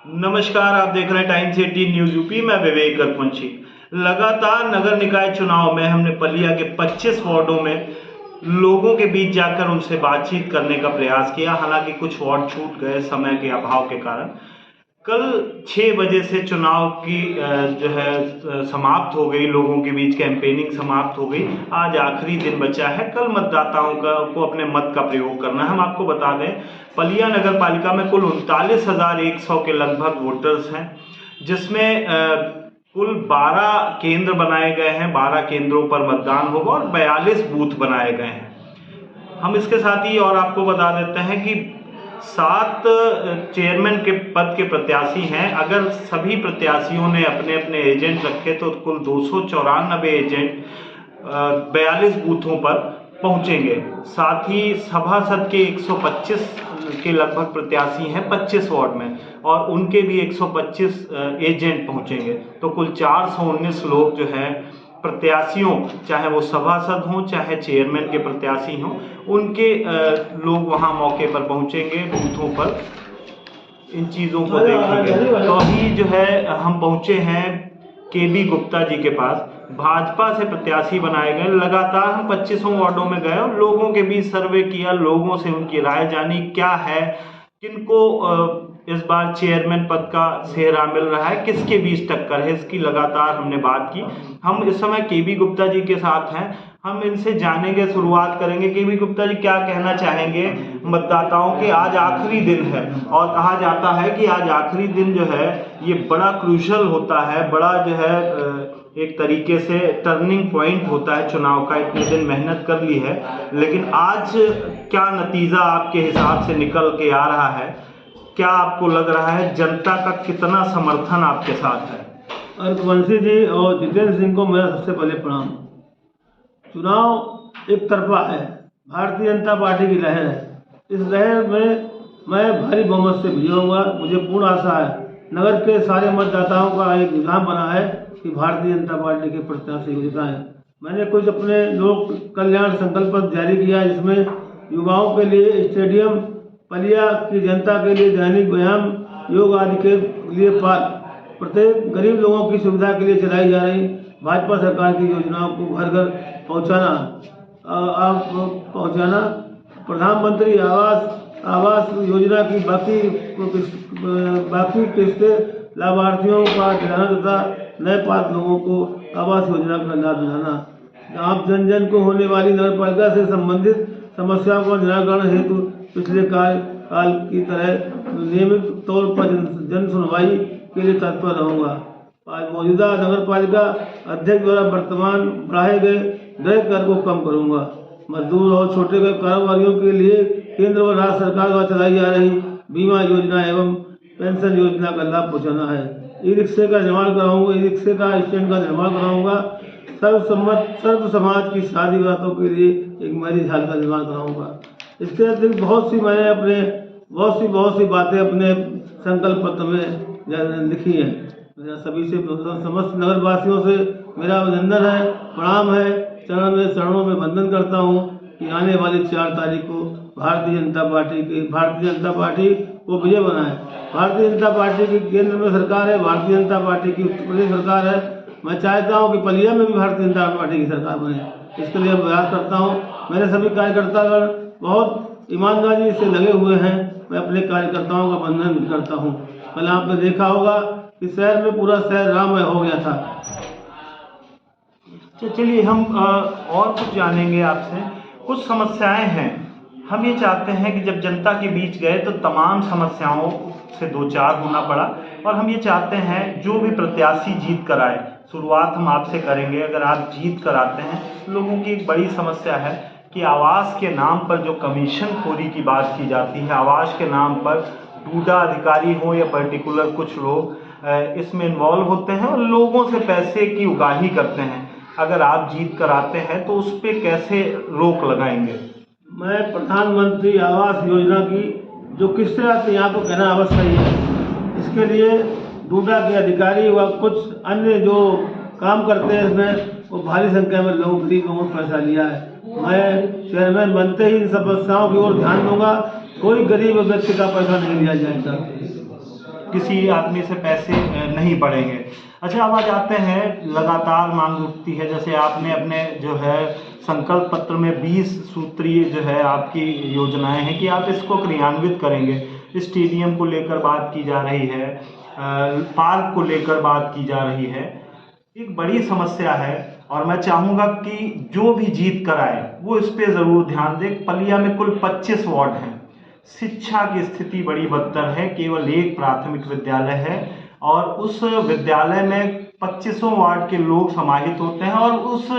नमस्कार, आप देख रहे हैं टाइम्स 18 न्यूज यूपी। मैं विवेक अरपंची। लगातार नगर निकाय चुनाव में हमने पलिया के 25 वार्डों में लोगों के बीच जाकर उनसे बातचीत करने का प्रयास किया। हालांकि कुछ वार्ड छूट गए समय के अभाव के कारण। कल 6 बजे से चुनाव की समाप्त हो गई, लोगों के बीच कैंपेनिंग समाप्त हो गई। आज आखिरी दिन बचा है। कल मतदाताओं को अपने मत का प्रयोग करना है। हम आपको बता दें, पलिया नगर पालिका में कुल 39,100 के लगभग वोटर्स हैं, जिसमें कुल 12 केंद्र बनाए गए हैं। 12 केंद्रों पर मतदान होगा और 42 बूथ बनाए गए हैं। हम इसके साथ ही और आपको बता देते हैं कि 7 चेयरमैन के पद के प्रत्याशी हैं। अगर सभी प्रत्याशियों ने अपने अपने एजेंट रखे तो कुल 294 एजेंट 42 बूथों पर पहुंचेंगे। साथ ही सभासद के 125 के लगभग प्रत्याशी हैं 25 वार्ड में, और उनके भी 125 एजेंट पहुंचेंगे। तो कुल 419 लोग जो है प्रत्याशियों, चाहे वो सभासद हों चाहे चेयरमैन के प्रत्याशी हों, उनके लोग वहां मौके पर पहुंचेंगे, बूथों पर इन चीज़ों को देखेंगे। तो अभी जो है हम पहुंचे हैं केबी गुप्ता जी के पास। भाजपा से प्रत्याशी बनाए गए। लगातार हम 25 वार्डों में गए और लोगों के बीच सर्वे किया, लोगों से उनकी राय जानी, क्या है, किनको इस बार चेयरमैन पद का सेहरा मिल रहा है, किसके बीच टक्कर है, इसकी लगातार हमने बात की। हम इस समय केबी गुप्ता जी के साथ हैं। हम इनसे जानेंगे, शुरुआत करेंगे। केबी गुप्ता जी, क्या कहना चाहेंगे मतदाताओं के? आज आखिरी दिन है और कहा जाता है कि आज आखिरी दिन जो है ये बड़ा क्रूशल होता है, बड़ा जो है एक तरीके से टर्निंग पॉइंट होता है चुनाव का। इतने दिन मेहनत कर ली है, लेकिन आज क्या नतीजा आपके हिसाब से निकल के आ रहा है? क्या आपको लग रहा है जनता का कितना समर्थन आपके साथ है? अर्कवंशी जी और जितेंद्र सिंह को मेरा सबसे पहले प्रणाम। चुनाव एक तरफा है, भारतीय जनता पार्टी की लहर है। इस लहर में मैं भारी बहुमत से विजय। मुझे पूर्ण आशा है, नगर के सारे मतदाताओं का एक रुझान बना है कि भारतीय जनता पार्टी के प्रत्याशी को जिताएं। मैंने कुछ अपने लोक कल्याण संकल्प पत्र जारी किया, जिसमें युवाओं के लिए स्टेडियम, पलिया की जनता के लिए दैनिक व्यायाम, योग आदि के लिए पार्क, प्रत्येक गरीब लोगों की सुविधा के लिए चलाई जा रही भाजपा सरकार की योजनाओं को घर घर पहुंचाना, प्रधानमंत्री आवास योजना की बाकी किस्तें लाभार्थियों का दिलाना तथा नए पात्र लोगों को आवास योजना का लाभ दिलाना। आप जन को होने वाली नगर पालिका से संबंधित समस्याओं का निराकरण हेतु पिछले काल की तरह नियमित तौर पर जन सुनवाई के लिए तत्पर रहूंगा। मौजूदा नगर पालिका अध्यक्ष द्वारा वर्तमान बढ़ाए गए कर को कम करूंगा। मजदूर और छोटे कारोबारियों के लिए केंद्र व राज्य सरकार द्वारा चलाई जा रही बीमा योजना एवं पेंशन योजना का लाभ पहुँचाना है। ई रिक्शे का निर्माण कराऊंगा, ई रिक्शे का स्टैंड का निर्माण कराऊंगा। सर्व समाज की शादी विवाहों के लिए एक मैरिज हॉल का निर्माण कराऊंगा। इसके अतिरिक्त बहुत सी बातें अपने संकल्प पत्र में लिखी हैं। मेरा सभी से समस्त नगरवासियों से मेरा अभिनंदन है, प्रणाम है। चरणों में वंदन करता हूँ कि आने वाली 4 तारीख को भारतीय जनता पार्टी को विजय बनाए। भारतीय जनता पार्टी की केंद्र में सरकार है, भारतीय जनता पार्टी की उत्तर प्रदेश सरकार है। मैं चाहता हूँ कि पलिया में भी भारतीय जनता पार्टी की सरकार बने। इसके लिए प्रयास करता हूँ। मेरे सभी कार्यकर्तागण बहुत ईमानदारी से लगे हुए हैं। मैं अपने कार्यकर्ताओं का वंदन भी करता हूँ। कल आपने देखा होगा कि शहर में पूरा शहर राममय हो गया था। चलिए हम और कुछ जानेंगे आपसे। कुछ समस्याएं हैं, हम ये चाहते हैं कि जब जनता के बीच गए तो तमाम समस्याओं से दो चार होना पड़ा, और हम ये चाहते हैं जो भी प्रत्याशी जीत कर आए, शुरुआत हम आपसे करेंगे। अगर आप जीत कर आते हैं, लोगों की एक बड़ी समस्या है कि आवास के नाम पर जो कमीशन खोरी की बात की जाती है, आवास के नाम पर डूडा अधिकारी हो या पर्टिकुलर कुछ लोग इसमें इन्वॉल्व होते हैं और लोगों से पैसे की उगाही करते हैं। अगर आप जीत कर आते हैं तो उस पर कैसे रोक लगाएंगे? मैं प्रधानमंत्री आवास योजना की जो किस्तें आती हैं, आपको कहना अवश्य ही है। इसके लिए डूडा के अधिकारी व कुछ अन्य जो काम करते हैं, इसमें वो भारी संख्या में गरीब लोगों से पैसा लिया है। मैं चेयरमैन बनते ही इन समस्याओं की ओर ध्यान दूंगा। कोई गरीब व्यक्ति का पैसा नहीं लिया जाएगा। किसी आदमी से पैसे नहीं पड़ेंगे। अच्छा, अब आ जाते हैं, लगातार मांग उठती है, जैसे आपने अपने जो है संकल्प पत्र में 20 सूत्रीय जो है आपकी योजनाएं हैं कि आप इसको क्रियान्वित करेंगे। स्टेडियम को लेकर बात की जा रही है, पार्क को लेकर बात की जा रही है। एक बड़ी समस्या है और मैं चाहूँगा कि जो भी जीत कर आए वो इस पे ज़रूर ध्यान दे। पलिया में कुल 25 वार्ड हैं। शिक्षा की स्थिति बड़ी बदतर है, केवल एक प्राथमिक विद्यालय है और उस विद्यालय में 25 वार्ड के लोग समाहित होते हैं और उस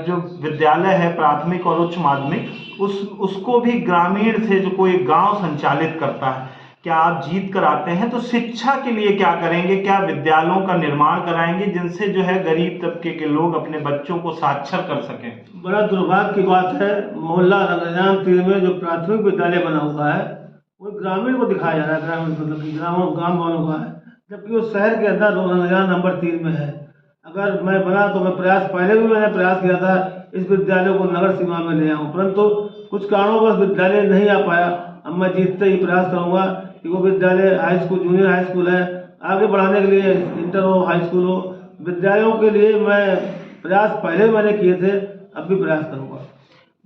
जो विद्यालय है प्राथमिक और उच्च माध्यमिक उसको भी ग्रामीण से जो कोई गांव संचालित करता है। क्या आप जीत कर आते हैं तो शिक्षा के लिए क्या करेंगे? क्या विद्यालयों का निर्माण कराएंगे जिनसे जो है गरीब तबके के लोग अपने बच्चों को साक्षर कर सकें? बड़ा दुर्भाग्य की बात है, मोहल्ला नगरजान 3 में जो प्राथमिक विद्यालय बना हुआ है वो ग्रामीण को दिखाया जा रहा है, ग्रामीण मतलब कि गाँव वालों का है, जबकि वो शहर के अंदर नगरजान नंबर 3 में है। अगर मैं बना तो मैं पहले भी मैंने प्रयास किया था इस विद्यालय को नगर सीमा में ले आऊँ, परंतु कुछ कारणों विद्यालय नहीं आ पाया। अब मैं जीतते ही प्रयास करूँगा कि वो विद्यालय high school, junior high school है, आगे बढ़ाने के लिए इंटर हो, हाई स्कूल हो, विद्यालयों के लिए मैं प्रयास पहले भी मैंने किए थे, अब भी प्रयास करूँगा।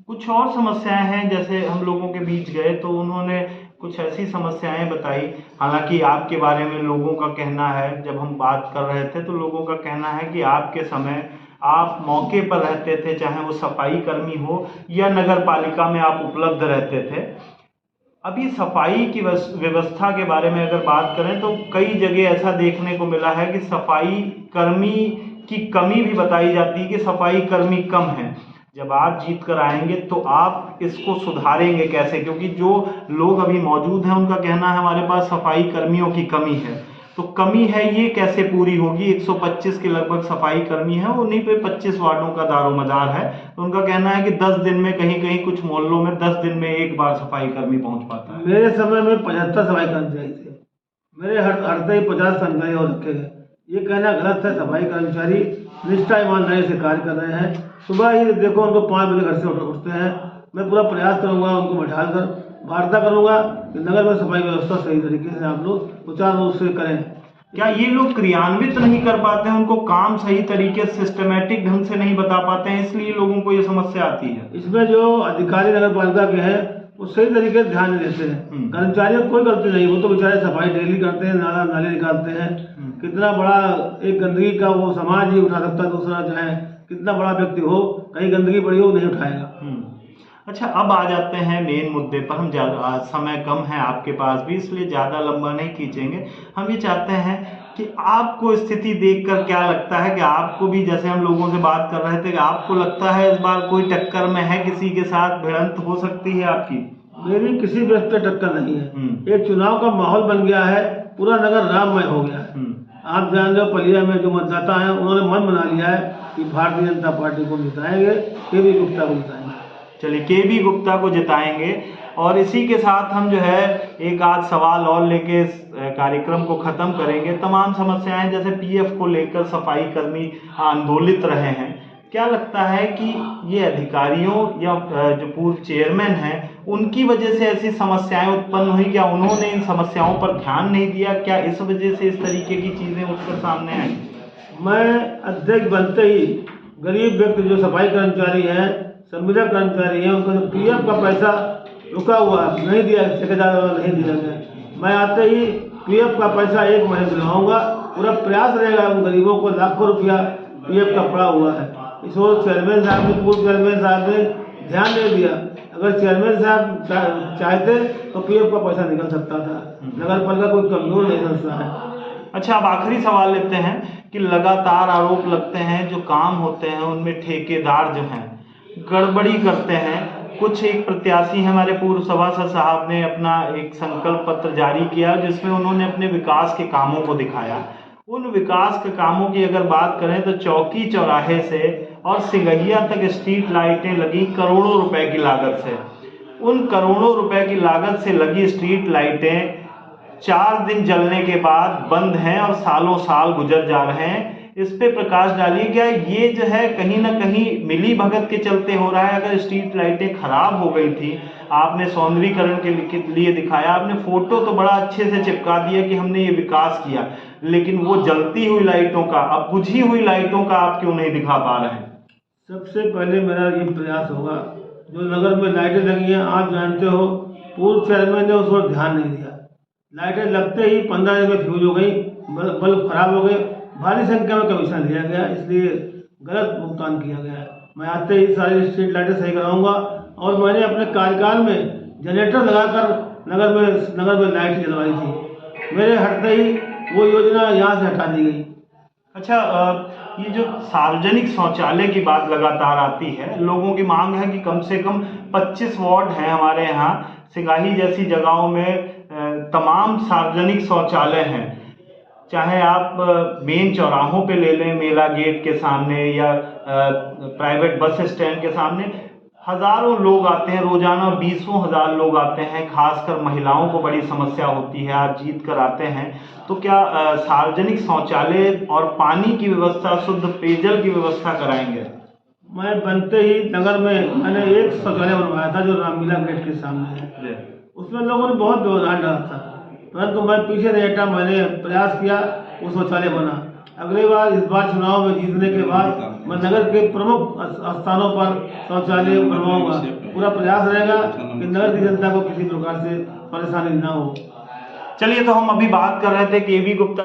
कुछ और समस्याएं हैं, जैसे हम लोगों के बीच गए तो उन्होंने कुछ ऐसी समस्याएं बताई। हालांकि आपके बारे में लोगों का कहना है, जब हम बात कर रहे थे तो लोगों का कहना है कि आपके समय आप मौके पर रहते थे, चाहे वो सफाई कर्मी हो या नगर पालिका में आप उपलब्ध रहते थे। अभी सफाई की व्यवस्था के बारे में अगर बात करें तो कई जगह ऐसा देखने को मिला है कि सफाई कर्मी की कमी भी बताई जाती है कि सफाई कर्मी कम है। जब आप जीत कर आएंगे तो आप इसको सुधारेंगे कैसे? क्योंकि जो लोग अभी मौजूद हैं उनका कहना है हमारे पास सफाई कर्मियों की कमी है। तो कमी है, ये कैसे पूरी होगी? 125 के लगभग सफाई कर्मी है, उन्हीं पे 25 वार्डों का दारोमदार है। तो उनका कहना है कि 10 दिन में कहीं कुछ मोहल्लों में 10 दिन में एक बार सफाई कर्मी पहुंच पाता है। मेरे समय में 75 सफाई कर्मचारी थे, मेरे हटते ही 50 कर्मचारी और रखे गए। ये कहना गलत है। सफाई कर्मचारी निष्ठा ईमानदारी से कार्य कर रहे हैं। सुबह ही देखो उनको 5 बजे घर से उठते हैं। मैं पूरा प्रयास करूंगा उनको बैठाकर वार्ता करूंगा कि नगर में सफाई व्यवस्था सही तरीके से आप लोग सुचारू रूप से करें। क्या ये लोग क्रियान्वित नहीं कर पाते हैं, उनको काम सही तरीके से सिस्टमेटिक ढंग से नहीं बता पाते हैं, इसलिए लोगों को ये समस्या आती है? इसमें जो अधिकारी नगर पालिका के हैं वो सही तरीके से ध्यान नहीं देते हैं। कर्मचारियों को कोई गलती नहीं, वो तो बेचारे सफाई डेली करते हैं, नाले निकालते हैं। कितना बड़ा एक गंदगी का वो समाज ही उठा सकता है, दूसरा चाहे कितना बड़ा व्यक्ति हो, कहीं गंदगी पड़ी हो नहीं उठाएगा। अच्छा, अब आ जाते हैं मेन मुद्दे पर। हम ज़्यादा समय कम है आपके पास भी, इसलिए ज़्यादा लंबा नहीं खींचेंगे। हम ये चाहते हैं कि आपको स्थिति देखकर क्या लगता है कि आपको भी, जैसे हम लोगों से बात कर रहे थे, कि आपको लगता है इस बार कोई टक्कर में है, किसी के साथ भिड़ंत हो सकती है आपकी? मेरी किसी व्यक्ति से टक्कर नहीं है। एक चुनाव का माहौल बन गया है, पूरा नगर राममय हो गया है। आप जान रहे हो पलिया में जो मतदाता है उन्होंने मन बना लिया है कि भारतीय जनता पार्टी को जिताएंगे, केबी गुप्ता को जिताएंगे। चलिए, केबी गुप्ता को जिताएंगे। और इसी के साथ हम जो है एक आध सवाल और लेके कार्यक्रम को ख़त्म करेंगे। तमाम समस्याएं, जैसे पीएफ को लेकर सफाई कर्मी आंदोलित रहे हैं, क्या लगता है कि ये अधिकारियों या जो पूर्व चेयरमैन हैं उनकी वजह से ऐसी समस्याएं उत्पन्न हुई? क्या उन्होंने इन समस्याओं पर ध्यान नहीं दिया? क्या इस वजह से इस तरीके की चीज़ें उठकर सामने आई? मैं अध्यक्ष बनते ही गरीब व्यक्ति जो सफाई कर्मचारी हैं, संविदा कर्मचारी हैं, उनको जो पीएफ का पैसा रुका हुआ नहीं दिया, ठेकेदार नहीं दिया गया, मैं आते ही पीएफ का पैसा 1 महीने दिलवाऊंगा। पूरा प्रयास रहेगा उन गरीबों को लाखों रुपया पीएफ का पड़ा हुआ है। इस ओर चेयरमैन साहब ने, पूर्व चेयरमैन साहब ने ध्यान नहीं दिया। अगर चेयरमैन साहब चाहते तो पीएफ का पैसा निकल सकता था। नगर पालिका कोई कमजोर नहीं संस्था है। अच्छा, अब आखिरी सवाल लेते हैं कि लगातार आरोप लगते हैं जो काम होते हैं उनमें ठेकेदार जो हैं गड़बड़ी करते हैं। कुछ एक प्रत्याशी हमारे पूर्व सभासद साहब ने अपना एक संकल्प पत्र जारी किया जिसमें उन्होंने अपने विकास के कामों को दिखाया। उन विकास के कामों की अगर बात करें तो चौकी चौराहे से और सिंगहिया तक स्ट्रीट लाइटें लगी करोड़ों रुपए की लागत से। उन करोड़ों रुपए की लागत से लगी स्ट्रीट लाइटें 4 दिन जलने के बाद बंद हैं और सालों साल गुजर जा रहे हैं। इस पे प्रकाश डालिए, क्या ये जो है कहीं ना कहीं मिली भगत के चलते हो रहा है? अगर स्ट्रीट लाइटें खराब हो गई थी आपने सौंदर्यीकरण के लिए दिखाया, आपने फोटो तो बड़ा अच्छे से चिपका दिया कि हमने ये विकास किया, लेकिन वो जलती हुई लाइटों का, अब बुझी हुई लाइटों का आप क्यों नहीं दिखा पा रहे हैं? सबसे पहले मेरा ये प्रयास होगा, जो नगर में लाइटें लगी हैं, आप जानते हो पूर्व चेयरमैन ने उस पर ध्यान नहीं दिया। लाइटें लगते ही 15 दिन में फ्यूज हो गई, बल्ब खराब हो गए, भारी संख्या में कमीशन लिया गया, इसलिए गलत भुगतान किया गया है। मैं आते ही सारी स्ट्रीट लाइटें सही कराऊंगा और मैंने अपने कार्यकाल में जनरेटर लगाकर नगर में लाइट जलवाई थी। मेरे हटते ही वो योजना यहाँ से हटा दी गई। अच्छा, ये जो सार्वजनिक शौचालय की बात लगातार आती है, लोगों की मांग है कि कम से कम 25 वार्ड हैं हमारे यहाँ, सिगाही जैसी जगहों में तमाम सार्वजनिक शौचालय हैं। चाहे आप मेन चौराहों पे ले लें, मेला गेट के सामने या प्राइवेट बस स्टैंड के सामने, हजारों लोग आते हैं रोजाना, 20 हजार लोग आते हैं, खासकर महिलाओं को बड़ी समस्या होती है, आप जीत कर आते हैं। तो क्या सार्वजनिक शौचालय और पानी की व्यवस्था, शुद्ध पेयजल की व्यवस्था कराएंगे? मैं बनते ही नगर में मैंने एक शौचालय बनवाया था जो रामलीला गेट के सामने है। उसमें लोगों ने बहुत व्यवधान डाला था, परंतु मैं पीछे नहीं हटा, मैंने प्रयास किया, वो शौचालय बना। अगली बार इस बार चुनाव में जीतने के बाद मैं नगर के प्रमुख स्थानों पर शौचालय बनवाऊंगा। पूरा प्रयास रहेगा कि नगर की जनता को किसी प्रकार से परेशानी न हो। चलिए, तो हम अभी बात कर रहे थे केवी गुप्ता